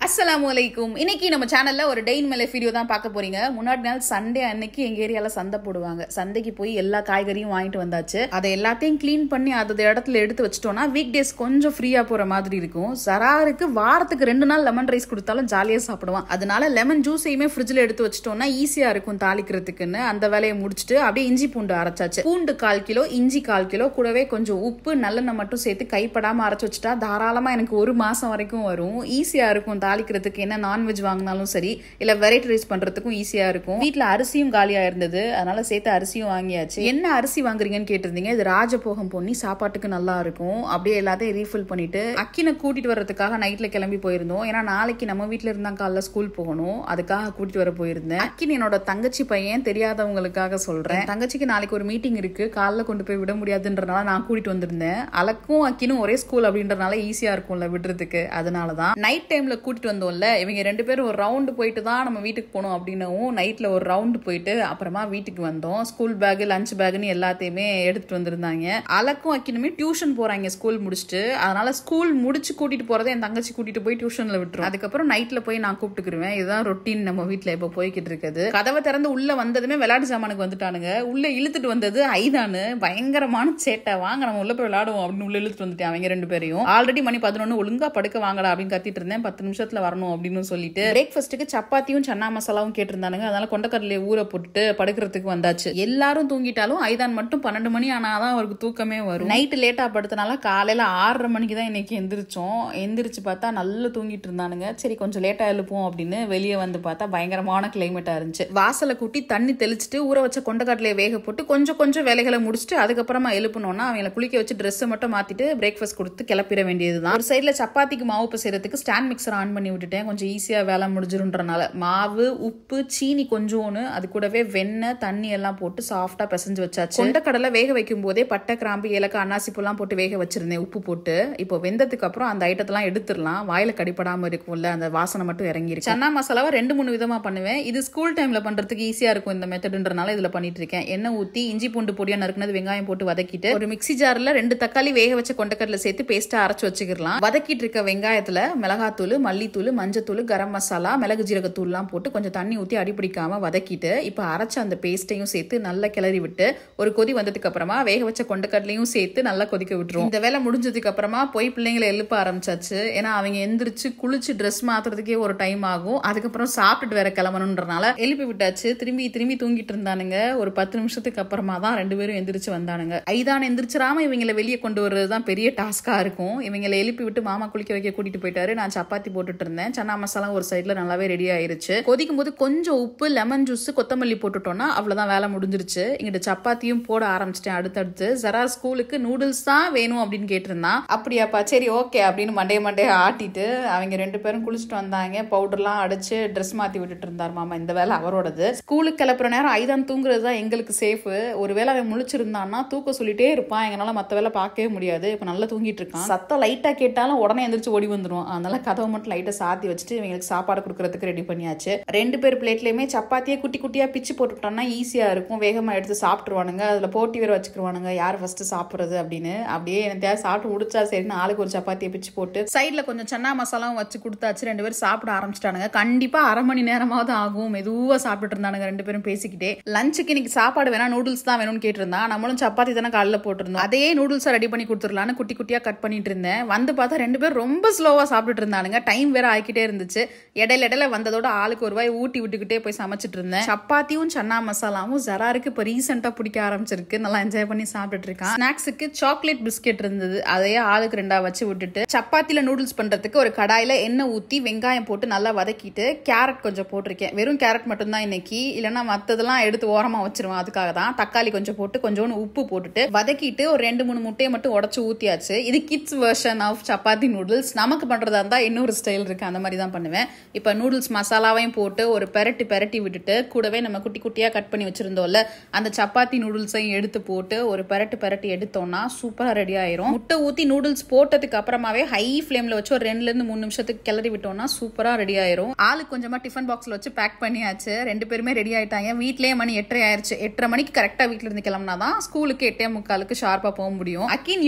அஸ்ஸலாமுஅலைக்கும். இன்னைக்கு நம்ம சேனல்ல ஒரு டே இன் மை லைஃப் வீடியோ தான் பார்க்க போறீங்க. முன்னாடி நாள் சண்டே அன்னைக்கு எங்க ஏரியால சந்தை போடுவாங்க. சந்தைக்கு போய் எல்லா காய்கறியும் வாங்கிட்டு வந்தாச்சு. அதை எல்லாத்தையும் கிளீன் பண்ணி அது இடத்துல எடுத்து வச்சிட்டோம்னா வீக் டேஸ் கொஞ்சம் ஃப்ரீயா போற மாதிரி இருக்கும். சராருக்கு வாரத்துக்கு 2 நாள் லெமன் ரைஸ் கொடுத்தாலும் ஜாலியா சாப்பிடுவான். அதனால லெமன் ஜூஸையுமே ஃப்ரிட்ஜ்ல எடுத்து வச்சிட்டோம்னா ஈஸியா இருக்கும் தாளிக்கிறதுக்குன்னு அந்த வேலையை முடிச்சுட்டு அப்படியே இஞ்சி பூண்டு அரைச்சாச்சு. பூண்டு 1/4 கிலோ, இஞ்சி 1/4 கிலோ, கூடவே கொஞ்சம் உப்பு நல்லெண்ணெய் மட்டும் சேர்த்து கைப்படாம அரைச்சு வச்சுட்டா தாராளமா எனக்கு 1 மாசம் வரைக்கும் வரும். ஈஸியா இருக்கும் தாளிக்கிறதுக்கு. என்ன நான்வெஜ் வாங்கினாலும் சரி இல்ல வெரைட்டி ரைஸ் பண்றதுக்கும் ஈஸியா இருக்கும். வீட்டுல அரிசியும் காலியா இருந்தது, அதனால சேர்த்து அரிசியும் வாங்கியாச்சு. என்ன அரிசி வாங்குறீங்கன்னு கேட்டிருந்தீங்க. இது ராஜபோகம் பொன்னி, சாப்பாட்டுக்கு நல்லா இருக்கும். அப்படியே எல்லாத்தையும் ரீஃபில் பண்ணிட்டு அக்கினை கூட்டிட்டு வர்றதுக்காக நைட்ல கிளம்பி போயிருந்தோம். ஏன்னா நாளைக்கு நம்ம வீட்டுல இருந்தா காலைல ஸ்கூல் போகணும், அதுக்காக கூட்டிட்டு வர போயிருந்தேன். அக்கின் என்னோட தங்கச்சி பையன், தெரியாதவங்களுக்காக சொல்றேன். தங்கச்சிக்கு நாளைக்கு ஒரு மீட்டிங் இருக்கு, காலைல கொண்டு போய் விட முடியாதுன்றனால நான் கூட்டிட்டு வந்திருந்தேன். அலக்கும் அக்கினும் ஒரே ஸ்கூல் அப்படின்றனால ஈஸியா இருக்கும்ல விடுறதுக்கு. அதனாலதான் நைட் டைம்ல கூட்டிட்டு வந்தோம்ல. இவங்க 2 பேரும் ஒரு ரவுண்டு போயிட்டு தான் நம்ம வீட்டுக்கு போனோம் அப்படின்னவும் நைட்ல ஒரு ரவுண்டு போயிட்டு அப்புறமா வீட்டுக்கு வந்தோம். ஸ்கூல் பேக், லஞ்ச் பேக்னு எல்லாத்தையுமே எடுத்துட்டு வந்திருந்தாங்க. அலக்கும் அக்கினுமே டியூஷன் போறாங்க ஸ்கூல் முடிச்சுட்டு. அதனால ஸ்கூல் முடிச்சு கூட்டிட்டு போறதை என் தங்கச்சி கூட்டிட்டு போய் டியூஷன்ல விட்டுரும். அதுக்கப்புறம் நைட்ல போய் நான் கூப்பிட்டுக்குருவேன். இதுதான் ரொட்டீன் நம்ம வீட்டுல இப்ப போய்கிட்டு இருக்குது. கதவை திறந்து உள்ள வந்ததுமே விளையாட்டு சாமானுக்கு வந்துட்டானுங்க. உள்ள இழுத்துட்டு வந்தது ஐதானு. பயங்கரமான சேட்டை. வாங்க நம்ம உள்ள போய் விளையாடுவோம் அப்படின்னு உள்ள இழுத்துட்டு வந்துட்டேன் அவங்க 2 பேரையும். ஆல்ரெடி மணி 11, ஒழுங்கா படுக்க வாங்கடா அப்படின்னு கத்திட்டு இருந்தேன். 10 நிமிஷத்துல வரணும் அப்படின்னு சொல்லிட்டு பிரேக்ஃபாஸ்ட்டுக்கு சப்பாத்தியும் சன்னா மசாலாவும் கேட்டிருந்தானுங்க. அதனால கொண்டக்கடலையை ஊற போட்டு படுக்கிறதுக்கு வந்தாச்சு. எல்லாரும் தூங்கிட்டாலும் ஐதான் மட்டும் 12 மணி ஆனாதான் அவருக்கு தூக்கமே வரும். நைட்டு லேட்டா படுத்தனால காலையில 6:30 மணிக்கு தான் இன்னைக்கு எந்திரிச்சோம். எந்திரிச்சு பார்த்தா நல்லா தூங்கிட்டு இருந்தானுங்க. சரி கொஞ்சம் லேட்டா எழுப்போம் அப்படின்னு வெளியே வந்து பார்த்தா பயங்கரமான கிளைமேட்டா இருந்துச்சு. வாசலை கூட்டி தண்ணி தெளிச்சுட்டு ஊற வச்ச கொண்டக்கடலையை வேக போட்டு கொஞ்சம் வேலைகளை முடிச்சுட்டு அதுக்கப்புறமா எழுப்பணும்னா அவங்களை குளிக்க வச்சு ட்ரெஸ் மட்டும் மாத்திட்டு பிரேக்ஃபாஸ்ட் கொடுத்து கிளப்பிட வேண்டியதுதான். ஒரு சைட்ல சப்பாத்திக்கு மாவு செய்யறதுக்கு ஸ்டாண்ட் மிக்சர் ஆன் பண்ணி விட்டுட்டேன். கொஞ்சம் ஈஸியா வேலை முடிஞ்சிருன்றனால மாவு, உப்பு, சீனி கொஞ்சோன்னு, அது கூடவே வெண்ணெய், தண்ணி எல்லாம் போட்டு சாஃப்டா பிசைஞ்சு வச்சாச்சு. கொண்டக்கடலை வேக வைக்கும் போதே பட்டை, கிராம்பு, ஏலக்காய், அன்னாசிப்பூலாம் போட்டு வேக வச்சிருந்தேன் உப்பு போட்டு. இப்போ வெந்ததுக்கு அப்புறம் அந்த ஐட்டத்தெல்லாம் எடுத்துடலாம். வாயில கடிப்படாம இருக்கும்ல, அந்த வாசனை மட்டும் இறங்கிருக்கு. சன்னா மசாலாவை 2-3 விதமா பண்ணுவேன். இது ஸ்கூல் டைம்ல பண்றதுக்கு ஈஸியா இருக்கும் இந்த மெத்தட்ன்றனால இதுல பண்ணிட்டு இருக்கேன். எண்ணெய் ஊத்தி இஞ்சி பூண்டு பொடியா நறுக்குனது வெங்காயம் போட்டு வதக்கிட்டு ஒரு மிக்ஸி ஜார்ல 2 தக்காளி வேக வச்ச கொண்டக்கடலை சேர்த்து பேஸ்டா அரைச்சு வச்சுக்கலாம். வதக்கிட்டு இருக்க வெங்காயத்துல மிளகாத்தூள், மல்லித்தூள், மஞ்சத்தூள், கரம் மசாலா, மிளகு ஜீரகத்தூள்லாம் போட்டு கொஞ்சம் தண்ணி ஊற்றி அடிப்பிடிக்காம வதக்கிட்டு இப்போ அரைச்ச அந்த பேஸ்ட்டையும் சேர்த்து நல்லா கிளறி விட்டு ஒரு கொதி வந்ததுக்கு அப்புறமா வேக வச்ச கொண்டக்கடலையும் சேர்த்து நல்லா கொதிக்க விட்டுரும். இந்த வேலை முடிஞ்சதுக்கு அப்புறமா போய் பிள்ளைங்களை எழுப்ப ஆரம்பிச்சாச்சு. ஏன்னா அவங்க எந்திரிச்சு குளிச்சு ட்ரெஸ் மாத்துறதுக்கே ஒரு டைம் ஆகும். அதுக்கப்புறம் சாப்பிட்டுட்டு வேற கிளம்பணுன்றனால எழுப்பி விட்டாச்சு. திரும்பி தூங்கிட்டு இருந்தானுங்க. ஒரு 10 நிமிஷத்துக்கு அப்புறமா தான் 2 பேரும் எந்திரிச்சு வந்தானுங்க. ஐதான் எந்திரிச்சிராம இவங்களை வெளியே கொண்டு வர்றதுதான் பெரிய டாஸ்கா இருக்கும். இவங்களை எழுப்பி விட்டு மாமா குளிக்க வைக்க கூட்டிட்டு போயிட்டாரு. நான் சப்பாத்தி போட்டுட்டு இருந்தேன். சன்னா மசாலா ஒரு சைட்ல நல்லாவே ரெடி ஆயிருச்சு. கொதிக்கும் போது கொஞ்சம் உப்பு, லெமன் ஜூஸ், கொத்தமல்லி போட்டுட்டோம்னா அவ்வளவுதான் வேலை முடிஞ்சிருச்சு. இங்கிட்ட சப்பாத்தியும் போட ஆரம்பிச்சிட்டேன். அடுத்தடுத்து ஜரா ஸ்கூலுக்கு நூடுல்ஸ் தான் வேணும் அப்படின்னு கேட்டிருந்தான். அப்படியாப்பா, சரி ஓகே அப்படின்னு மண்டைய ஆட்டிட்டு அவங்க 2 பேரும் குளிச்சுட்டு வந்தாங்க. பவுடர்லாம் அடிச்சு ட்ரெஸ் மாத்தி விட்டுட்டு இருந்தார் மாமா. இந்த வேலை அவரோடது. ஸ்கூலுக்கு கிளப்புற நேரம் ஐதான் தூங்குறது தான் எங்களுக்கு சேஃப். ஒருவேளை அவன் முழிச்சிருந்தான்னா தூக்க சொல்லிட்டே இருப்பான். எங்களால மத்த வேலை பார்க்கவே முடியாது. இப்ப நல்லா தூங்கிட்டு இருக்கான். சத்தம் லைட்டா கேட்டாலும் உடனே எந்திரிச்சு ஓடி வந்துடும். அதனால கதவை மட்டும் லைட்டா சாத்தி வச்சுட்டு இவங்களுக்கு சாப்பாடு கொடுக்கறதுக்கு ரெடி பண்ணியாச்சு. 2 பேர் பிளேட்லயுமே சப்பாத்தியை குட்டி குட்டியா பிச்சு போட்டுட்டோம்னா ஈஸியா இருக்கும். வேகமா எடுத்து சாப்பிட்டுருவானுங்க. அதுல போட்டி வேற வச்சுக்குவானுங்க யார் ஃபர்ஸ்ட் சாப்பிடுறது அப்படின்னு. அப்படியே எனக்கு சாப்பிட்டு முடிச்சா சரின்னு ஆளுக்கு ஒரு சப்பாத்தியை பிச்சு போட்டு சைட்ல கொஞ்சம் சன்னா மசாலாவும் வச்சு கொடுத்தாச்சு. 2 பேரும் சாப்பிட ஆரம்பிச்சிட்டானுங்க. கண்டிப்பா 1/2 மணி நேரமாவது ஆகும். மெதுவா சாப்பிட்டு இருந்தானுங்க 2 பேரும் பேசிக்கிட்டே. லஞ்சுக்கு இன்னைக்கு சாப்பாடு வேணா நூடுல்ஸ் தான் வேணும்னு கேட்டிருந்தா. நம்மளும் சப்பாத்தி தானே காலைல போட்டிருந்தோம். அதே நூடுல்ஸை ரெடி பண்ணி கொடுத்துடலான்னு குட்டி குட்டியா கட் பண்ணிட்டு இருந்தேன். வந்து பார்த்தா 2 பேரும் ரொம்ப ஸ்லோவா சாப்பிட்டுட்டு இருந்தானுங்க. டைம் வேற ஆகிக்கிட்டே இருந்துச்சு. இடையில வந்ததோட ஆளுக்கு ஒரு வாய் ஊட்டி விட்டுக்கிட்டே போய் சமைச்சிட்டு இருந்தேன். சப்பாத்தியும் சன்னா மசாலாவும் ஜராருக்கு இப்ப ரீசெண்டா பிடிக்க ஆரம்பிச்சிருக்கு. நல்லா என்ஜாய் பண்ணி சாப்பிட்டுட்டு இருக்கான். ஸ்நாக்ஸுக்கு சாக்லேட் பிஸ்கெட் இருந்தது. அதையே ஆளுக்கு 2 வச்சு விட்டுட்டு சப்பாத்தில நூடுல்ஸ் பண்றதுக்கு ஒரு கடாயில எண்ணெய் ஊத்தி வெங்காயம் போட்டு நல்லா வதக்கிட்டு கேரட் கொஞ்சம் போட்டிருக்கேன். வெறும் கேரட் மட்டும் தான் இன்னைக்கு, இல்லைன்னா மத்ததெல்லாம் எடுத்து ஓரமா வச்சிருவேன். அதுக்காக தான் தக்காளி கொஞ்சம் போட்டு கொஞ்சோண்டு உப்பு போட்டுட்டு வதக்கிட்டு ஒரு 2-3 முட்டையை மட்டும் உடச்சு ஊத்தியாச்சு. இது kids version of chapati noodles. நமக்கு பண்றதா இருந்தா இன்னொரு ஸ்டைல் இருக்கு, அந்த மாதிரி தான் பண்ணுவேன். இப்ப நூடுல்ஸ் மசாலாவையும் போட்டு ஒரு பெரட்டி விட்டுட்டு கூடவே நம்ம குட்டி குட்டியா கட் பண்ணி வச்சிருந்தோம்ல அந்த சப்பாத்தி நூடுல்ஸையும் எடுத்து போட்டு ஒரு பெரட்டி எடுத்தோம்னா சூப்பரா ரெடி ஆயிரும். முட்டை ஊத்தி நூடுல்ஸ் போட்டதுக்கு அப்புறமாவே ஹை ஃபிளேம்ல வச்சு ஒரு 2-3 நிமிஷத்துக்கு கிளறி விட்டோம்னா சூப்பரா ரெடி ஆயிரும். ஆளுக்கு கொஞ்சமா டிஃபன் பாக்ஸ்ல வச்சு பேக் பண்ணியாச்சு. 2 பேருமே ரெடி ஆயிட்டாங்க. வீட்லயே மணி 8:30 ஆயிருச்சு. 8:30 மணிக்கு கரெக்டா வீட்டுல இருந்து கிளம்பினாதான் ஸ்கூலுக்கு 8:45 ஷார்ப்பா போக முடியும். அக்கின்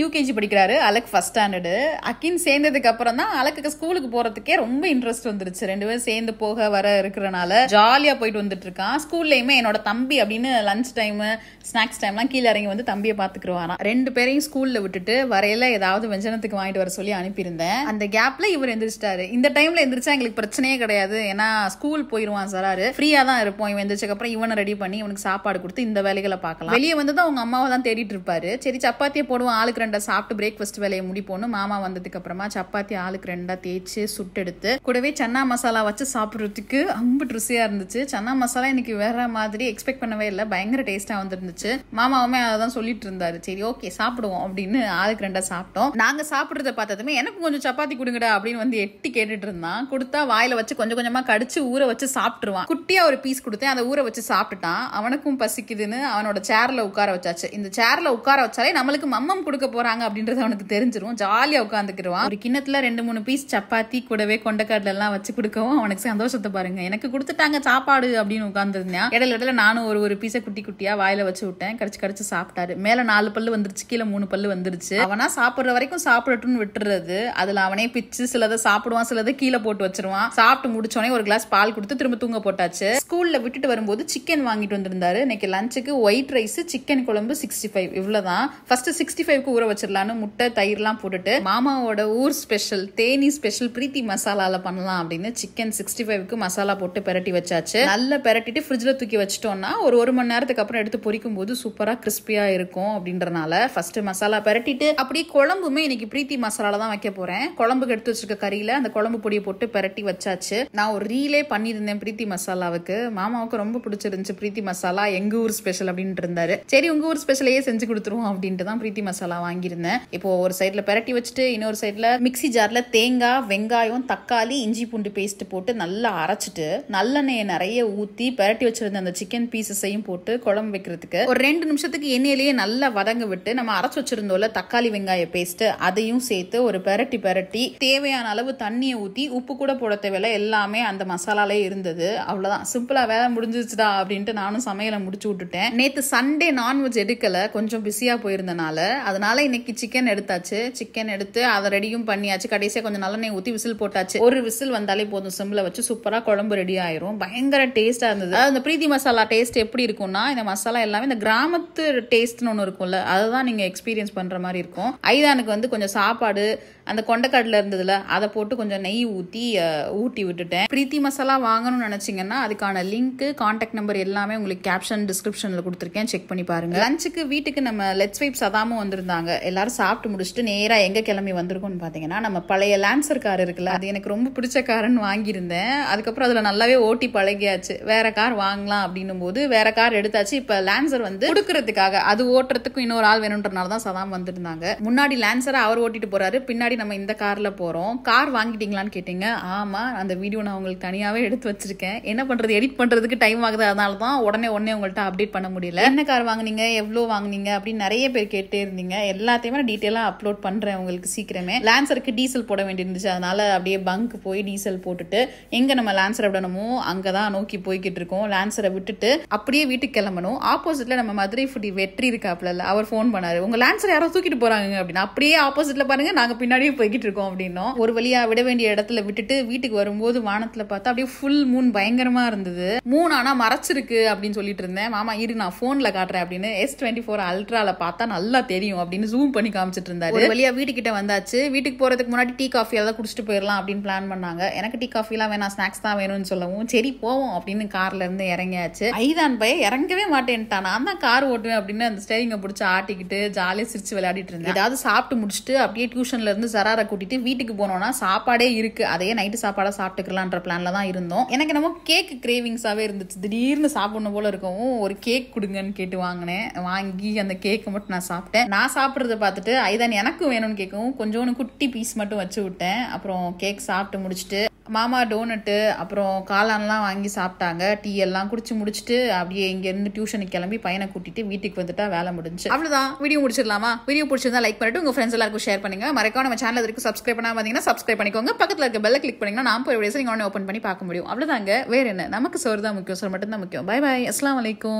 யூகேஜி படிக்கிறாரு, அலக் ஃபர்ஸ்ட் ஸ்டாண்டர்டு. அக்கின் சேர்ந்ததுக்கு அப்புறம் தான் அலக்கு ஸ்கூலுக்கு போறதுக்கே போறதுக்கே ரொம்ப இன்ட்ரெஸ்ட் வந்துருச்சு. 2 பேரும் சேர்ந்து போக வர இருக்கிறனால ஜாலியா போயிட்டு வந்துட்டு இருக்கான். ஸ்கூல்லயுமே என்னோட தம்பி அப்படின்னு லஞ்ச் டைம் ஸ்நாக்ஸ் டைம்லாம் கீழே இறங்கி வந்து தம்பியை பாத்துக்குருவாராம். 2 பேரையும் ஸ்கூல்ல விட்டுட்டு வரையில ஏதாவது வெஞ்சனத்துக்கு வாங்கிட்டு வர சொல்லி அனுப்பியிருந்தேன். அந்த கேப்ல இவர் எந்திரிச்சிட்டாரு. இந்த டைம்ல எந்திரிச்சா எங்களுக்கு பிரச்சனையே கிடையாது. ஏன்னா ஸ்கூல் போயிருவான் சராரு, ஃப்ரீயா தான் இருப்போம். இவன் எந்திரிச்சக்கு அப்புறம் இவனை ரெடி பண்ணி இவனுக்கு சாப்பாடு கொடுத்து இந்த வேலைகளை பார்க்கலாம். வெளியே வந்து தான் அவங்க அம்மாவை தான் தேடிட்டு இருப்பாரு. சரி சப்பாத்தியை போடுவோம், ஆளுக்கு 2 சாப்பிட்டு பிரேக்ஃபாஸ்ட் வேலையை முடிப்போன்னு மாமா வந்ததுக்கு அப்புறமா சப்பாத்தி ஆளுக்கு 2 தேய்ச்சி சுட்டெடுத்து கூடவே சன்னா மசாலா வச்சு சாப்பிட்றதுக்கு அம்புட்டு ருசியா இருந்துச்சு. சன்னா மசாலா இன்னைக்கு வேற மாதிரி எக்ஸ்பெக்ட் பண்ணவே இல்லை, பயங்கர டேஸ்டா வந்துருந்துச்சு. மாமாவுமே அதான் சொல்லிட்டு இருந்தாரு. சரி ஓகே சாப்பிடுவோம் அப்படின்னு ஆளுக்கு 2 சாப்பிட்டோம். நாங்க சாப்பிடுறத பார்த்ததுமே எனக்கு கொஞ்சம் சப்பாத்தி கொடுங்கடா அப்படின்னு வந்து எட்டி கேட்டுட்டு இருந்தான். கொடுத்தா வாயில வச்சு கொஞ்சம் கொஞ்சமா கடிச்சு ஊற வச்சு சாப்பிட்டுருவான். குட்டியா ஒரு பீஸ் கொடுத்தேன், அதை ஊற வச்சு சாப்பிட்டுட்டான். அவனுக்கும் பசிக்குதுன்னு அவனோட சேர்ல உட்கார வச்சாச்சு. இந்த சேர்ல உட்கார வச்சாலே நம்மளுக்கு மம்மம் கொடுக்க போறாங்க அப்படின்றது அவனுக்கு தெரிஞ்சிரும். ஜாலியா உட்காந்துக்கிடுவான். ஒரு கிண்ணத்துல 2-3 பீஸ் சப்பாத்தி கூடவே கொண்டைக்கடலை எல்லாம் வச்சு கொடுக்கவும் அவனுக்கு சந்தோஷத்தை பாருங்க. எனக்கு கொடுத்துட்டாங்க சாப்பாடு அப்படின்னு உட்கார்ந்துருந்தேன். இடையில நானும் ஒரு பீஸை குட்டி குட்டியா வாயில வச்சு விட்டேன். கடிச்சு சாப்பிட்டாரு. மேல 4 பல்லு வந்துருச்சு, கீழே 3 பல்லு வந்துருச்சு. அவனா சாப்பிடுற வரைக்கும் சாப்பிடட்டும்னு விட்டுறது. அதுல அவனே பிச்சு சிலதை சாப்பிடுவான், சிலதை கீழே போட்டு வச்சிருவான். சாப்பிட்டு முடிச்சோடனே ஒரு கிளாஸ் பால் கொடுத்து திரும்ப தூங்க போட்டாச்சு. ஸ்கூல்ல விட்டுட்டு வரும்போது சிக்கன் வாங்கிட்டு வந்திருந்தாரு. இன்னைக்கு லஞ்சுக்கு ஒயிட் ரைஸ், சிக்கன் குழம்பு, 65 இவ்வளவுதான். ஃபர்ஸ்ட் 65க்கு ஊற வச்சிடலான்னு முட்டை தயிர்லாம் போட்டுட்டு மாமாவோட ஊர் ஸ்பெஷல் தேனி ஸ்பெஷல் பிரீத்தி மசாலால பண்ணலாம் அப்படின்னு சிக்கன் 65க்கு மசாலா போட்டு பெரட்டி வச்சாச்சு. நல்லா பெரட்டிட்டு ஃப்ரிட்ஜ்ல தூக்கி வச்சிட்டோம்னா ஒரு மணி நேரத்துக்கு அப்புறம் எடுத்து பொரிக்கும் போது சூப்பரா கிறிஸ்பியா இருக்கும் அப்படின்றனால ஃபர்ஸ்ட் மசாலா பெரட்டிட்டு அப்படியே குழம்புமே இன்னைக்கு பிரீத்தி மசாலால தான் வைக்க போறேன். குழம்புக்கு எடுத்து வச்சிருக்க கறியில அந்த குழம்பு பொடியை போட்டு பெரட்டி வச்சாச்சு. நான் ஒரு ரீலே பண்ணியிருந்தேன் பிரீத்தி மசாலாவுக்கு. மாமாவுக்கு ரொம்ப பிடிச்சிருந்துச்சு பிரீத்தி மசாலா, எங்க ஊர் ஸ்பெஷல் அப்படின்ட்டு இருந்தாரு. சரி உங்க ஊர் ஸ்பெஷலையே செஞ்சு கொடுத்துருவோம் அப்படின்ட்டு தான் பிரீத்தி மசாலா வாங்கியிருந்தேன். இப்போ ஒரு சைட்ல பெரட்டி வச்சுட்டு இன்னொரு சைட்ல மிக்ஸி ஜார்ல தேங்காய், வெங்காயம், தக்காளி, இஞ்சி பூண்டு பேஸ்ட் போட்டு நல்லா அரைச்சிட்டு நல்லெண்ணெயை நிறைய ஊத்தி பெரட்டி வச்சிருந்த அந்த சிக்கன் பீசஸையும் போட்டு குழம்பு வைக்கிறதுக்கு ஒரு 2 நிமிஷத்துக்கு எண்ணெயிலேயே நல்லா வதங்க விட்டு நம்ம அரைச்சு வச்சிருந்தோம்ல தக்காளி வெங்காய பேஸ்ட் அதையும் சேர்த்து ஒரு பெரட்டி தேவையான அளவு தண்ணியை ஊத்தி உப்பு கூட போட தேவையில்ல, எல்லாமே அந்த மசாலாலே இருந்தது. அவ்வளவுதான், சிம்பிளா வேலை முடிஞ்சிச்சுடா அப்படின்ட்டு நானும் சமையலை முடிச்சு விட்டுட்டேன். நேத்து சண்டே நான்வெஜ் எடுக்கல, கொஞ்சம் பிஸியா போயிருந்தனால. அதனால இன்னைக்கு சிக்கன் எடுத்தாச்சு. சிக்கன் எடுத்து அதை ரெடியும் பண்ணியாச்சு. கடைசியா கொஞ்சம் நல்லெண்ணெய் ஊத்தி விசில் போட்டாச்சு. ஒரு விசில் வந்தாலே போதும், சிம்ல வச்சு சூப்பரா குழம்பு ரெடி ஆயிரும். பயங்கர டேஸ்டா இருந்தது. அந்த பிரீத்தி மசாலா டேஸ்ட் எப்படி இருக்கும்னா இந்த மசாலா எல்லாமே இந்த கிராமத்து டேஸ்ட்னு ஒன்று இருக்கும்ல, அதுதான் நீங்க எக்ஸ்பீரியன்ஸ் பண்ற மாதிரி இருக்கும். ஐதானுக்கு வந்து கொஞ்சம் சாப்பாடு அந்த கொண்டைக்கடல இருந்ததுல அதை போட்டு கொஞ்சம் நெய் ஊட்டி விட்டுட்டேன். பிரீத்தி மசாலா வாங்கணும்னு நினைச்சீங்கன்னா அதுக்கான லிங்க், கான்டாக்ட் நம்பர் எல்லாமே உங்களுக்கு கேப்ஷன் டிஸ்கிரிப்ஷன்ல கொடுத்துருக்கேன், செக் பண்ணி பாருங்க. லஞ்சுக்கு வீட்டுக்கு நம்ம லெட்ஸ் வைப் சதாமும் வந்திருந்தாங்க. எல்லாரும் சாப்பிட்டு முடிச்சுட்டு நேரா எங்க கிளம்பி வந்திருக்கோம்னு பாத்தீங்கன்னா நம்ம பழைய லான்சர் கார் இருக்குல்ல, அது எனக்கு ரொம்ப பிடிச்ச காருன்னு வாங்கியிருந்தேன். அதுக்கப்புறம் அதுல நல்லாவே ஓட்டி பழகியாச்சு. வேற கார் வாங்கலாம் அப்படின்னும் போது வேற கார் எடுத்தாச்சு. இப்ப லான்சர் வந்து கொடுக்கறதுக்காக அது ஓட்டுறதுக்கும் இன்னொரு ஆள் வேணும்ன்றனால தான் சதாம் வந்திருந்தாங்க. முன்னாடி லான்சரை அவர் ஓட்டிட்டு போறாரு, பின்னாடி நம்ம இந்த கார்ல போறோம். கார் வாங்கிட்டீங்களான்னு கேட்டீங்க. ஆமா, அந்த வீடியோ நான் உங்களுக்கு தனியாவே எடுத்து வச்சிருக்கேன். என்ன பண்றது, எடிட் பண்றதுக்கு டைம் ஆகுது, அதனால தான் உடனே உங்கள்கிட்ட அப்டேட் பண்ண முடியல. என்ன கார் வாங்குனீங்க, எவ்வளவு வாங்குனீங்க அப்படின்னு நிறைய பேர் கேட்டே இருந்தீங்க. எல்லாத்தையுமே டீட்டெயிலா அப்லோட் பண்றேன் உங்களுக்கு சீக்கிரமே. லான்சருக்கு டீசல் போட வேண்டியிருந்துச்சு, அதனால அப்படியே பங்க் போய் டீசல் போட்டுட்டு எங்க நம்ம லான்சரை விடணுமோ அங்கதான் நோக்கி போய்கிட்டு இருக்கோம். லான்சரை விட்டுட்டு அப்படியே வீட்டுக்கு கிளம்பணும். ஆப்போசிட்ல நம்ம மதுரை ஃபுட்டி வெற்றி இருக்காப்ல, அவர் போன் பண்ணாரு, உங்க லான்சர் யாரோ தூக்கிட்டு போறாங்க அப்படின்னு. அப்படியே ஆப்போசிட்ல பாருங்க, நாங்க பின்னாடியே போய்கிட்டு இருக்கோம் அப்படின்னோம். ஒரு வழியா விட வேண்டிய இடத்துல விட்டுட்டு வீட்டுக்கு வரும்போது வானத்துல பார்த்தா அப்படியே ஃபுல் மூன் பயங்கரமா இருந்தது. மூன் ஆனா மறைச்சிருக்கு அப்படின்னு சொல்லிட்டு இருந்தேன். மாமா இரு நான் போன்ல காட்டுறேன் அப்படின்னு S24 அல்ட்ரால பார்த்தா நல்லா தெரியும் அப்படின்னு ஜூம் பண்ணி காமிச்சிட்டு இருந்தாரு. ஒரு வழியா வீட்டுக்கிட்ட வந்தாச்சு. வீட்டுக்கு போறதுக்கு முன்னாடி டீ காஃபி எல்லாம் குடிச்சிட்டு போயிடலாம் அப்படின்னு பிளான் பண்ணாங்க. எனக்கு டீ காஃபி எல்லாம் வேணாம், ஸ்நாக்ஸ் தான் வேணும்னு சொல்லவும் சரி போவோம் அப்படின்னு கார்ல இருந்து இறங்கியாச்சு. ஐதான் பையன் இறங்கவே மாட்டேன்ட்டான். நான் தான் கார் ஓட்டுவேன் அப்படின்னு அந்த ஸ்டேரிங்க பிடிச்சி ஆட்டிக்கிட்டு ஜாலியா சிரிச்சு விளையாடிட்டு இருந்தேன். ஏதாவது சாப்பிட்டு முடிச்சுட்டு அப்படியே டியூஷன்ல இருந்து சராரை கூட்டிட்டு வீட்டுக்கு போனோம்னா சாப்பாடே இருக்கு, அதையே நைட்டு சாப்பாடா சாப்பிட்டுக்கலான்ற பிளான்ல தான் இருந்தோம். எனக்கு நம்ம கேக் கிரேவிங்ஸாவே இருந்துச்சு. திடீர்னு சாப்பிடணும் போல இருக்கவும் ஒரு கேக் கொடுங்கன்னு கேட்டு வாங்கினேன். வாங்கி அந்த கேக்கை மட்டும் நான் சாப்பிட்டேன். நான் சாப்பிட்றத பார்த்துட்டு ஐதான் எனக்கும் வேணும்னு கேட்கவும் கொஞ்சோன்னு குட்டி பீஸ் மட்டும் வச்சு விட்டேன். அப்புறம் கேக் சாப்பிட்டு முடிச்சுட்டு மாமா டோனட்டு அப்புறம் காளான்லாம் வாங்கி சாப்பிட்டாங்க. டீ எல்லாம் குடிச்சு முடிச்சுட்டு அப்படியே இங்க இருந்து டியூஷனுக்கு கிளம்பி பையனை கூட்டிட்டு வீட்டுக்கு வந்துட்டா வேலை முடிஞ்சு. அவ்வளவுதான், வீடியோ முடிச்சிடலாமா? வீடியோ பிடிச்சிருந்தா லைக் பண்ணிட்டு உங்க ஃப்ரெண்ட்ஸ் எல்லாருக்கும் ஷேர் பண்ணுங்க. மறக்காம நம்ம சேனல் வரைக்கும் சப்ஸ்கிரைப் பண்ணாம பாத்தீங்கன்னா சப்ஸ்கிரைப் பண்ணிக்கோங்க. பக்கத்துல இருக்க பெல்ல கிளிக் பண்ணீங்கன்னா நான் போய் வீடியோஸ் நீங்க ஓபன் பண்ணி பார்க்க முடியும். அவ்வளவுதாங்க, வேற என்ன, நமக்கு சோறு தான் முக்கியம், சோறு மட்டும் தான் முக்கியம். பை பை, அஸ்ஸலாமு அலைக்கும்.